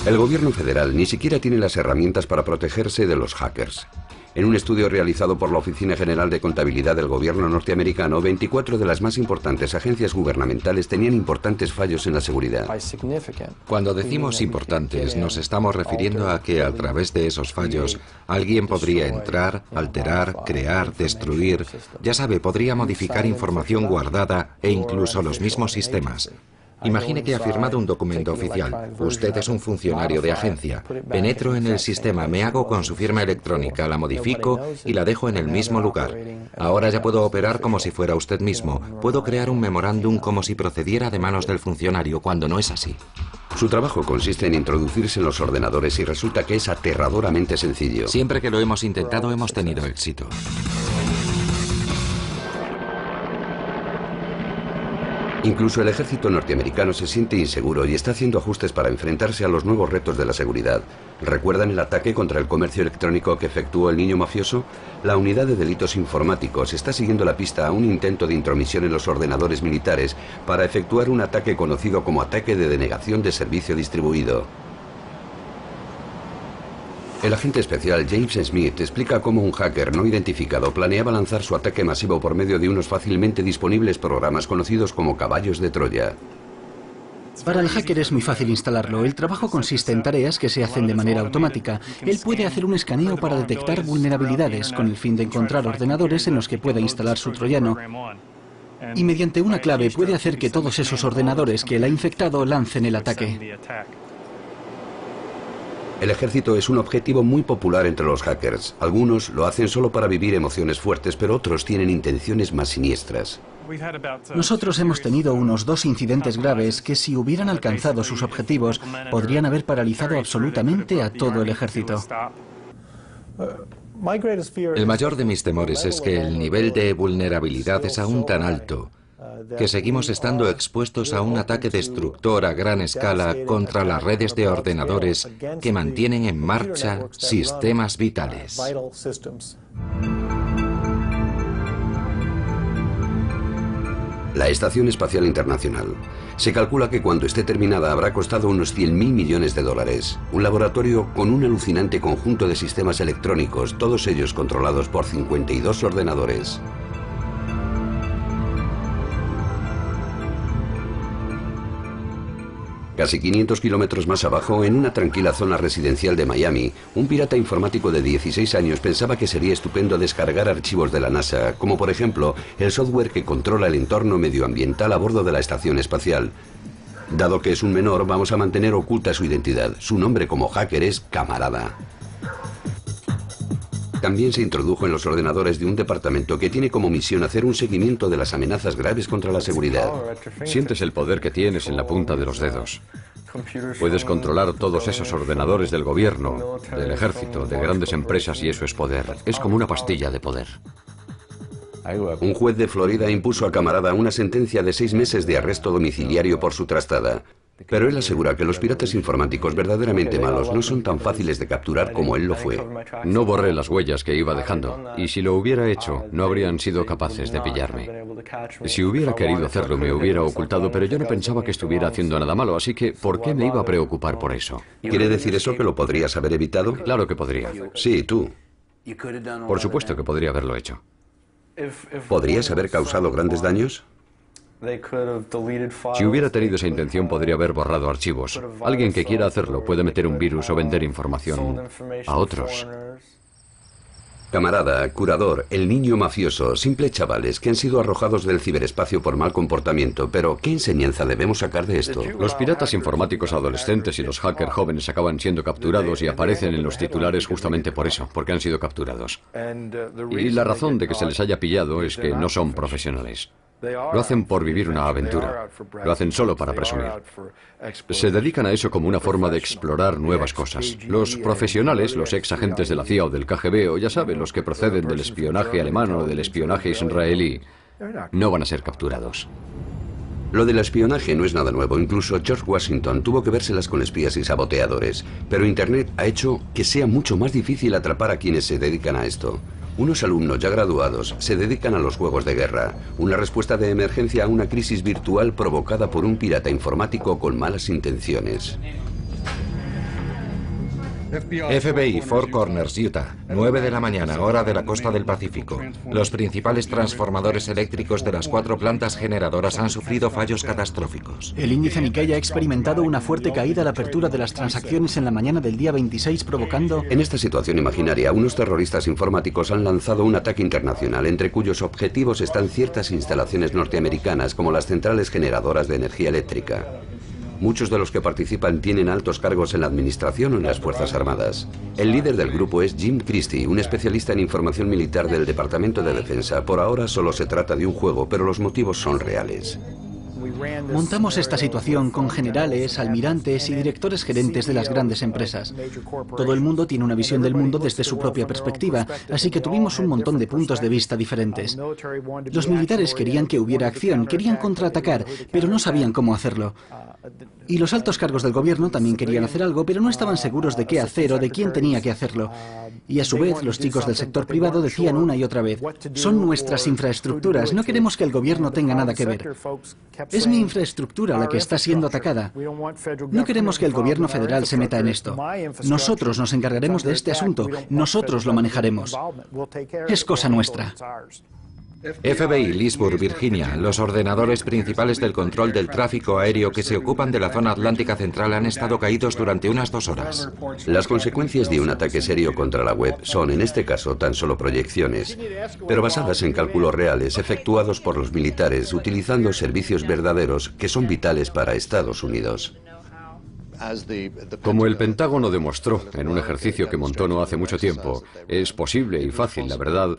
El gobierno federal ni siquiera tiene las herramientas para protegerse de los hackers. En un estudio realizado por la Oficina General de Contabilidad del gobierno norteamericano, 24 de las más importantes agencias gubernamentales tenían importantes fallos en la seguridad. Cuando decimos importantes, nos estamos refiriendo a que a través de esos fallos, alguien podría entrar, alterar, crear, destruir, ya sabe, podría modificar información guardada e incluso los mismos sistemas. Imagine que ha firmado un documento oficial. Usted es un funcionario de agencia. Penetro en el sistema, me hago con su firma electrónica, la modifico y la dejo en el mismo lugar. Ahora ya puedo operar como si fuera usted mismo. Puedo crear un memorándum como si procediera de manos del funcionario, cuando no es así. Su trabajo consiste en introducirse en los ordenadores y resulta que es aterradoramente sencillo. Siempre que lo hemos intentado hemos tenido éxito. Incluso el ejército norteamericano se siente inseguro y está haciendo ajustes para enfrentarse a los nuevos retos de la seguridad. ¿Recuerdan el ataque contra el comercio electrónico que efectuó el niño mafioso? La unidad de delitos informáticos está siguiendo la pista a un intento de intromisión en los ordenadores militares para efectuar un ataque conocido como ataque de denegación de servicio distribuido. El agente especial James Smith explica cómo un hacker no identificado planeaba lanzar su ataque masivo por medio de unos fácilmente disponibles programas conocidos como caballos de Troya. Para el hacker es muy fácil instalarlo. El trabajo consiste en tareas que se hacen de manera automática. Él puede hacer un escaneo para detectar vulnerabilidades con el fin de encontrar ordenadores en los que pueda instalar su troyano. Y mediante una clave puede hacer que todos esos ordenadores que él ha infectado lancen el ataque. El ejército es un objetivo muy popular entre los hackers. Algunos lo hacen solo para vivir emociones fuertes, pero otros tienen intenciones más siniestras. Nosotros hemos tenido unos 2 incidentes graves que, si hubieran alcanzado sus objetivos, podrían haber paralizado absolutamente a todo el ejército. El mayor de mis temores es que el nivel de vulnerabilidad es aún tan alto que seguimos estando expuestos a un ataque destructor a gran escala contra las redes de ordenadores que mantienen en marcha sistemas vitales. La Estación Espacial Internacional. Se calcula que cuando esté terminada habrá costado unos 100.000 millones de dólares. Un laboratorio con un alucinante conjunto de sistemas electrónicos, todos ellos controlados por 52 ordenadores. Casi 500 kilómetros más abajo, en una tranquila zona residencial de Miami, un pirata informático de 16 años pensaba que sería estupendo descargar archivos de la NASA, como por ejemplo el software que controla el entorno medioambiental a bordo de la estación espacial. Dado que es un menor, vamos a mantener oculta su identidad. Su nombre como hacker es Camarada. También se introdujo en los ordenadores de un departamento que tiene como misión hacer un seguimiento de las amenazas graves contra la seguridad. Sientes el poder que tienes en la punta de los dedos. Puedes controlar todos esos ordenadores del gobierno, del ejército, de grandes empresas y eso es poder. Es como una pastilla de poder. Un juez de Florida impuso a Camarada una sentencia de 6 meses de arresto domiciliario por su trastada. Pero él asegura que los piratas informáticos verdaderamente malos no son tan fáciles de capturar como él lo fue. No borré las huellas que iba dejando, y si lo hubiera hecho, no habrían sido capaces de pillarme. Si hubiera querido hacerlo, me hubiera ocultado, pero yo no pensaba que estuviera haciendo nada malo, así que ¿por qué me iba a preocupar por eso? ¿Quiere decir eso que lo podrías haber evitado? Claro que podría. Sí, tú. Por supuesto que podría haberlo hecho. ¿Podrías haber causado grandes daños? Si hubiera tenido esa intención, podría haber borrado archivos. Alguien que quiera hacerlo puede meter un virus o vender información a otros. Camarada, curador, el niño mafioso, simples chavales que han sido arrojados del ciberespacio por mal comportamiento. Pero, ¿qué enseñanza debemos sacar de esto? Los piratas informáticos adolescentes y los hackers jóvenes acaban siendo capturados y aparecen en los titulares justamente por eso, porque han sido capturados. Y la razón de que se les haya pillado es que no son profesionales. Lo hacen por vivir una aventura. Lo hacen solo para presumir. Se dedican a eso como una forma de explorar nuevas cosas. Los profesionales, los ex agentes de la CIA o del KGB, o ya saben, los que proceden del espionaje alemán o del espionaje israelí, no van a ser capturados. Lo del espionaje no es nada nuevo. Incluso George Washington tuvo que vérselas con espías y saboteadores. Pero Internet ha hecho que sea mucho más difícil atrapar a quienes se dedican a esto. Unos alumnos ya graduados se dedican a los juegos de guerra, una respuesta de emergencia a una crisis virtual provocada por un pirata informático con malas intenciones. FBI, Four Corners, Utah, 9 de la mañana, hora de la costa del Pacífico. Los principales transformadores eléctricos de las 4 plantas generadoras han sufrido fallos catastróficos. El índice Nikkei ha experimentado una fuerte caída a la apertura de las transacciones en la mañana del día 26, provocando... En esta situación imaginaria, unos terroristas informáticos han lanzado un ataque internacional entre cuyos objetivos están ciertas instalaciones norteamericanas como las centrales generadoras de energía eléctrica. Muchos de los que participan tienen altos cargos en la administración o en las Fuerzas Armadas. El líder del grupo es Jim Christie, un especialista en información militar del Departamento de Defensa. Por ahora solo se trata de un juego, pero los motivos son reales. Montamos esta situación con generales, almirantes y directores gerentes de las grandes empresas. Todo el mundo tiene una visión del mundo desde su propia perspectiva, así que tuvimos un montón de puntos de vista diferentes. Los militares querían que hubiera acción, querían contraatacar, pero no sabían cómo hacerlo. Y los altos cargos del gobierno también querían hacer algo, pero no estaban seguros de qué hacer o de quién tenía que hacerlo. Y a su vez, los chicos del sector privado decían una y otra vez, son nuestras infraestructuras, no queremos que el gobierno tenga nada que ver. Es mi infraestructura la que está siendo atacada. No queremos que el gobierno federal se meta en esto. Nosotros nos encargaremos de este asunto, nosotros lo manejaremos. Es cosa nuestra. FBI, Leesburg, Virginia. Los ordenadores principales del control del tráfico aéreo que se ocupan de la zona atlántica central han estado caídos durante unas 2 horas. Las consecuencias de un ataque serio contra la web son, en este caso, tan solo proyecciones, pero basadas en cálculos reales efectuados por los militares utilizando servicios verdaderos que son vitales para Estados Unidos. Como el Pentágono demostró en un ejercicio que montó no hace mucho tiempo, es posible y fácil, la verdad,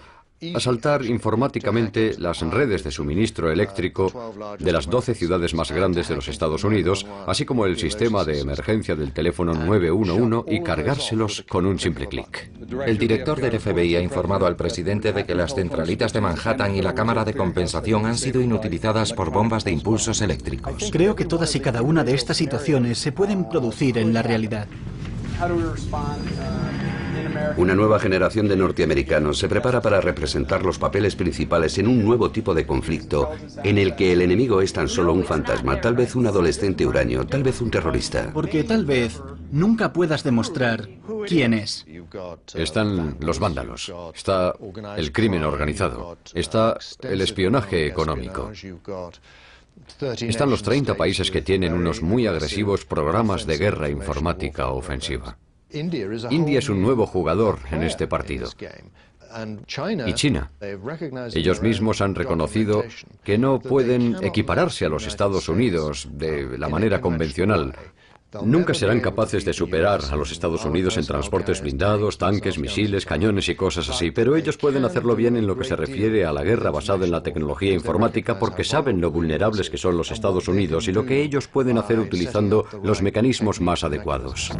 asaltar informáticamente las redes de suministro eléctrico de las 12 ciudades más grandes de los Estados Unidos, así como el sistema de emergencia del teléfono 911 y cargárselos con un simple clic. El director del FBI ha informado al presidente de que las centralitas de Manhattan y la cámara de compensación han sido inutilizadas por bombas de impulsos eléctricos. Creo que todas y cada una de estas situaciones se pueden producir en la realidad. Una nueva generación de norteamericanos se prepara para representar los papeles principales en un nuevo tipo de conflicto en el que el enemigo es tan solo un fantasma, tal vez un adolescente huraño, tal vez un terrorista. Porque tal vez nunca puedas demostrar quién es. Están los vándalos, está el crimen organizado, está el espionaje económico. Están los 30 países que tienen unos muy agresivos programas de guerra informática ofensiva. India es un nuevo jugador en este partido. Y China. Ellos mismos han reconocido que no pueden equipararse a los Estados Unidos de la manera convencional. Nunca serán capaces de superar a los Estados Unidos en transportes blindados, tanques, misiles, cañones y cosas así, pero ellos pueden hacerlo bien en lo que se refiere a la guerra basada en la tecnología informática porque saben lo vulnerables que son los Estados Unidos y lo que ellos pueden hacer utilizando los mecanismos más adecuados.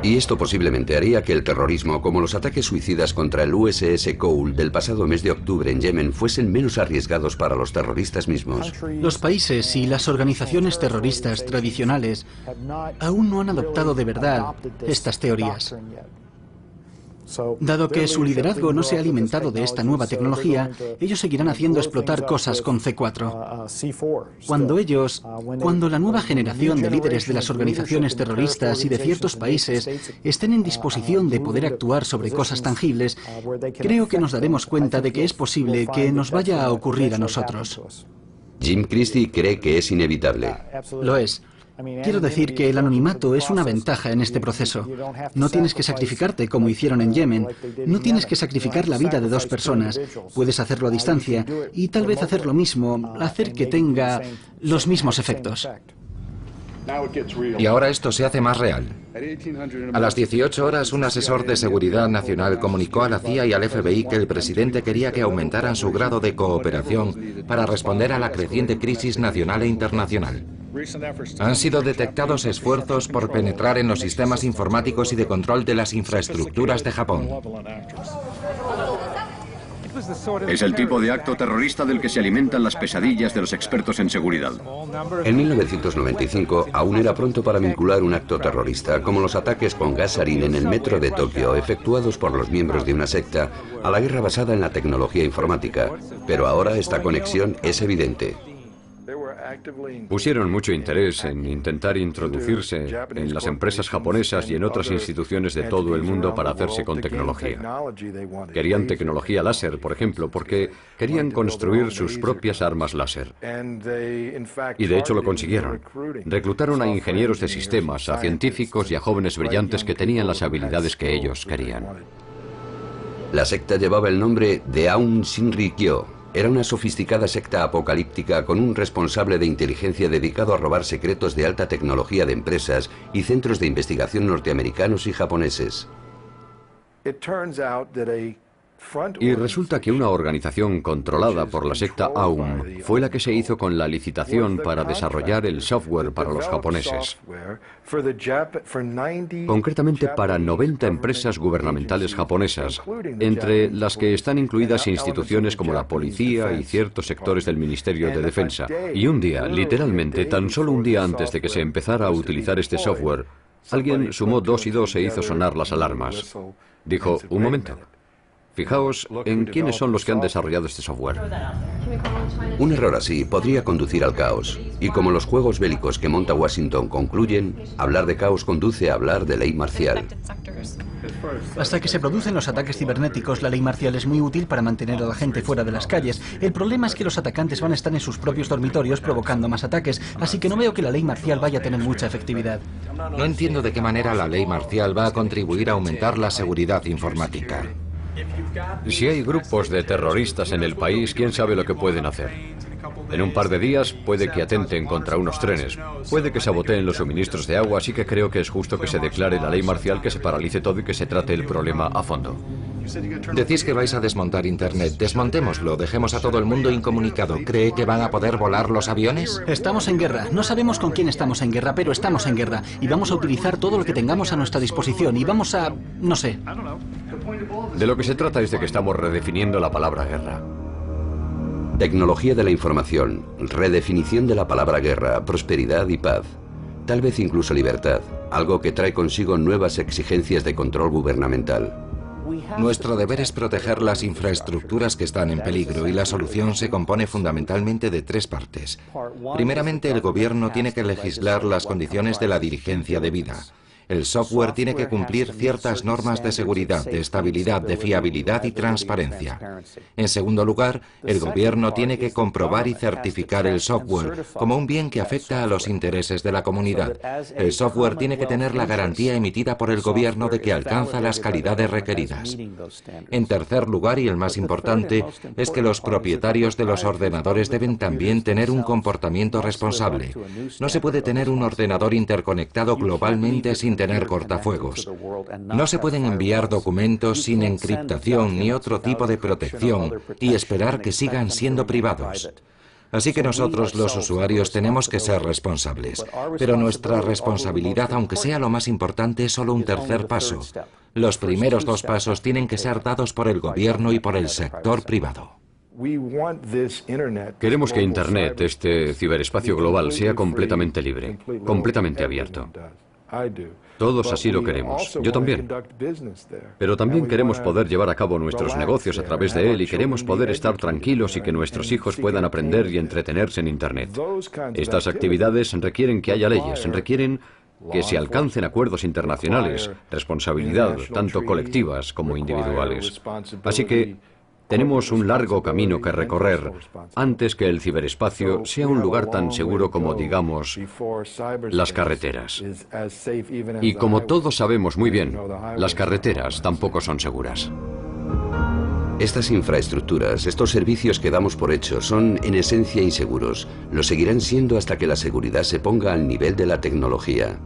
Y esto posiblemente haría que el terrorismo, como los ataques suicidas contra el USS Cole del pasado mes de octubre en Yemen, fuesen menos arriesgados para los terroristas mismos. Los países y las organizaciones terroristas tradicionales aún no han adoptado de verdad estas teorías. Dado que su liderazgo no se ha alimentado de esta nueva tecnología, ellos seguirán haciendo explotar cosas con C4. Cuando la nueva generación de líderes de las organizaciones terroristas y de ciertos países estén en disposición de poder actuar sobre cosas tangibles, creo que nos daremos cuenta de que es posible que nos vaya a ocurrir a nosotros. Jim Christie cree que es inevitable. Lo es. Quiero decir que el anonimato es una ventaja en este proceso. No tienes que sacrificarte como hicieron en Yemen. No tienes que sacrificar la vida de 2 personas. Puedes hacerlo a distancia y tal vez hacer lo mismo, hacer que tenga los mismos efectos. Y ahora esto se hace más real. A las 18 horas, un asesor de seguridad nacional comunicó a la CIA y al FBI que el presidente quería que aumentaran su grado de cooperación para responder a la creciente crisis nacional e internacional. Han sido detectados esfuerzos por penetrar en los sistemas informáticos y de control de las infraestructuras de Japón. Es el tipo de acto terrorista del que se alimentan las pesadillas de los expertos en seguridad. En 1995 aún era pronto para vincular un acto terrorista, como los ataques con gas sarín en el metro de Tokio efectuados por los miembros de una secta, a la guerra basada en la tecnología informática. Pero ahora esta conexión es evidente. Pusieron mucho interés en intentar introducirse en las empresas japonesas y en otras instituciones de todo el mundo para hacerse con tecnología. Querían tecnología láser, por ejemplo, porque querían construir sus propias armas láser. Y de hecho lo consiguieron. Reclutaron a ingenieros de sistemas, a científicos y a jóvenes brillantes que tenían las habilidades que ellos querían. La secta llevaba el nombre de Aum Shinrikyo. Era una sofisticada secta apocalíptica con un responsable de inteligencia dedicado a robar secretos de alta tecnología de empresas y centros de investigación norteamericanos y japoneses. Y resulta que una organización controlada por la secta Aum fue la que se hizo con la licitación para desarrollar el software para los japoneses. Concretamente para 90 empresas gubernamentales japonesas, entre las que están incluidas instituciones como la policía y ciertos sectores del Ministerio de Defensa. Y un día, literalmente, tan solo un día antes de que se empezara a utilizar este software, alguien sumó 2 y 2 e hizo sonar las alarmas. Dijo, un momento. Fijaos en quiénes son los que han desarrollado este software. Un error así podría conducir al caos. Y como los juegos bélicos que monta Washington concluyen, hablar de caos conduce a hablar de ley marcial. Hasta que se producen los ataques cibernéticos, la ley marcial es muy útil para mantener a la gente fuera de las calles. El problema es que los atacantes van a estar en sus propios dormitorios provocando más ataques, así que no veo que la ley marcial vaya a tener mucha efectividad. No entiendo de qué manera la ley marcial va a contribuir a aumentar la seguridad informática. Si hay grupos de terroristas en el país, ¿quién sabe lo que pueden hacer? En un par de días puede que atenten contra unos trenes, puede que saboteen los suministros de agua, así que creo que es justo que se declare la ley marcial, que se paralice todo y que se trate el problema a fondo. Decís que vais a desmontar Internet. Desmontémoslo, dejemos a todo el mundo incomunicado. ¿Cree que van a poder volar los aviones? Estamos en guerra. No sabemos con quién estamos en guerra, pero estamos en guerra. Y vamos a utilizar todo lo que tengamos a nuestra disposición. Y vamos a... no sé. De lo que se trata es de que estamos redefiniendo la palabra guerra. Tecnología de la información, redefinición de la palabra guerra, prosperidad y paz. Tal vez incluso libertad, algo que trae consigo nuevas exigencias de control gubernamental. Nuestro deber es proteger las infraestructuras que están en peligro y la solución se compone fundamentalmente de 3 partes. Primeramente, el gobierno tiene que legislar las condiciones de la diligencia debida. El software tiene que cumplir ciertas normas de seguridad, de estabilidad, de fiabilidad y transparencia. En segundo lugar, el gobierno tiene que comprobar y certificar el software como un bien que afecta a los intereses de la comunidad. El software tiene que tener la garantía emitida por el gobierno de que alcanza las calidades requeridas. En tercer lugar, y el más importante, es que los propietarios de los ordenadores deben también tener un comportamiento responsable. No se puede tener un ordenador interconectado globalmente sin tener cortafuegos. No se pueden enviar documentos sin encriptación ni otro tipo de protección y esperar que sigan siendo privados. Así que nosotros, los usuarios, tenemos que ser responsables. Pero nuestra responsabilidad, aunque sea lo más importante, es solo un tercer paso. Los primeros 2 pasos tienen que ser dados por el gobierno y por el sector privado. Queremos que Internet, este ciberespacio global, sea completamente libre, completamente abierto. Todos así lo queremos, yo también. Pero también queremos poder llevar a cabo nuestros negocios a través de él y queremos poder estar tranquilos y que nuestros hijos puedan aprender y entretenerse en Internet. Estas actividades requieren que haya leyes, requieren que se alcancen acuerdos internacionales, responsabilidad, tanto colectivas como individuales. Así que tenemos un largo camino que recorrer antes que el ciberespacio sea un lugar tan seguro como, digamos, las carreteras. Y como todos sabemos muy bien, las carreteras tampoco son seguras. Estas infraestructuras, estos servicios que damos por hecho, son en esencia inseguros. Lo seguirán siendo hasta que la seguridad se ponga al nivel de la tecnología.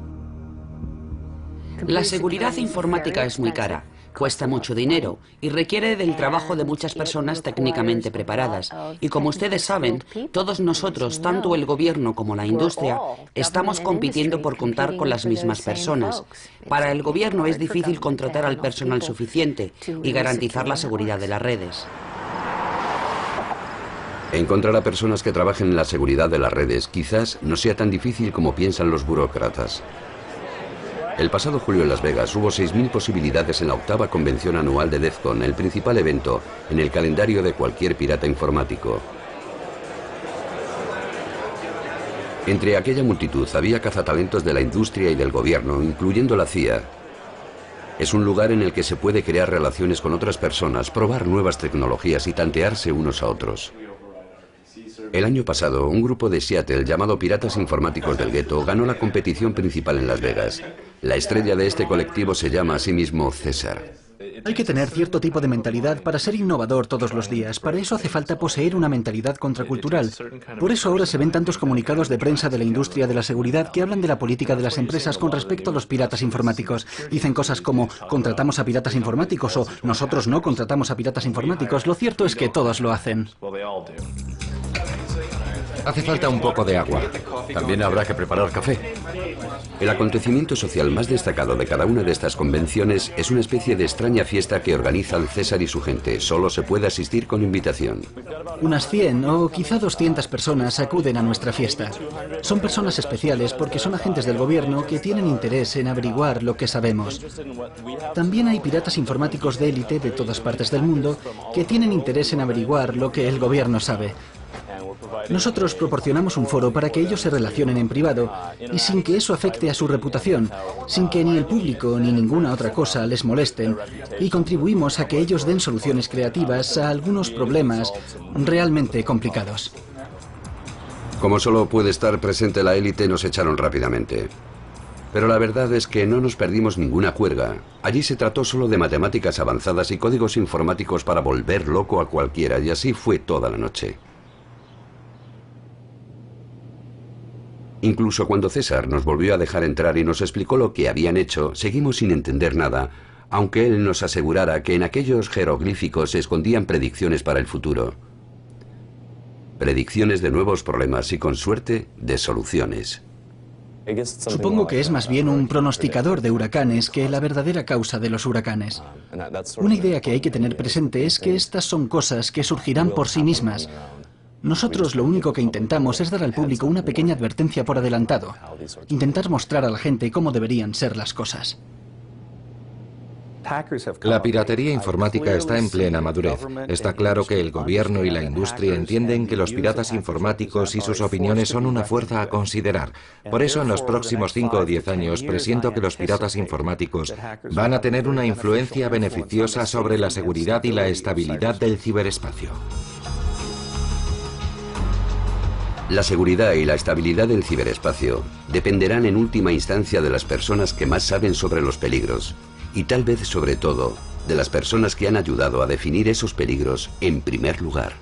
La seguridad informática es muy cara. Cuesta mucho dinero y requiere del trabajo de muchas personas técnicamente preparadas. Y como ustedes saben, todos nosotros, tanto el gobierno como la industria, estamos compitiendo por contar con las mismas personas. Para el gobierno es difícil contratar al personal suficiente y garantizar la seguridad de las redes. Encontrar a personas que trabajen en la seguridad de las redes quizás no sea tan difícil como piensan los burócratas. El pasado julio en Las Vegas hubo 6.000 posibilidades en la 8ª convención anual de DEF CON, el principal evento en el calendario de cualquier pirata informático. Entre aquella multitud había cazatalentos de la industria y del gobierno, incluyendo la CIA. Es un lugar en el que se puede crear relaciones con otras personas, probar nuevas tecnologías y tantearse unos a otros. El año pasado, un grupo de Seattle llamado Piratas Informáticos del Gueto ganó la competición principal en Las Vegas. La estrella de este colectivo se llama a sí mismo César. Hay que tener cierto tipo de mentalidad para ser innovador todos los días. Para eso hace falta poseer una mentalidad contracultural. Por eso ahora se ven tantos comunicados de prensa de la industria de la seguridad que hablan de la política de las empresas con respecto a los piratas informáticos. Dicen cosas como, contratamos a piratas informáticos o nosotros no contratamos a piratas informáticos. Lo cierto es que todos lo hacen. Hace falta un poco de agua. También habrá que preparar café. El acontecimiento social más destacado de cada una de estas convenciones es una especie de extraña fiesta que organizan César y su gente. Solo se puede asistir con invitación. Unas 100 o quizá 200 personas acuden a nuestra fiesta. Son personas especiales porque son agentes del gobierno que tienen interés en averiguar lo que sabemos. También hay piratas informáticos de élite de todas partes del mundo que tienen interés en averiguar lo que el gobierno sabe. Nosotros proporcionamos un foro para que ellos se relacionen en privado y sin que eso afecte a su reputación, sin que ni el público ni ninguna otra cosa les molesten, y contribuimos a que ellos den soluciones creativas a algunos problemas realmente complicados. Como solo puede estar presente la élite, nos echaron rápidamente. Pero la verdad es que no nos perdimos ninguna juerga. Allí se trató solo de matemáticas avanzadas y códigos informáticos para volver loco a cualquiera, y así fue toda la noche. Incluso cuando César nos volvió a dejar entrar y nos explicó lo que habían hecho, seguimos sin entender nada, aunque él nos asegurara que en aquellos jeroglíficos se escondían predicciones para el futuro. Predicciones de nuevos problemas y, con suerte, de soluciones. Supongo que es más bien un pronosticador de huracanes que la verdadera causa de los huracanes. Una idea que hay que tener presente es que estas son cosas que surgirán por sí mismas. Nosotros lo único que intentamos es dar al público una pequeña advertencia por adelantado. Intentar mostrar a la gente cómo deberían ser las cosas. La piratería informática está en plena madurez. Está claro que el gobierno y la industria entienden que los piratas informáticos y sus opiniones son una fuerza a considerar. Por eso en los próximos 5 o 10 años presiento que los piratas informáticos van a tener una influencia beneficiosa sobre la seguridad y la estabilidad del ciberespacio. La seguridad y la estabilidad del ciberespacio dependerán en última instancia de las personas que más saben sobre los peligros y tal vez sobre todo de las personas que han ayudado a definir esos peligros en primer lugar.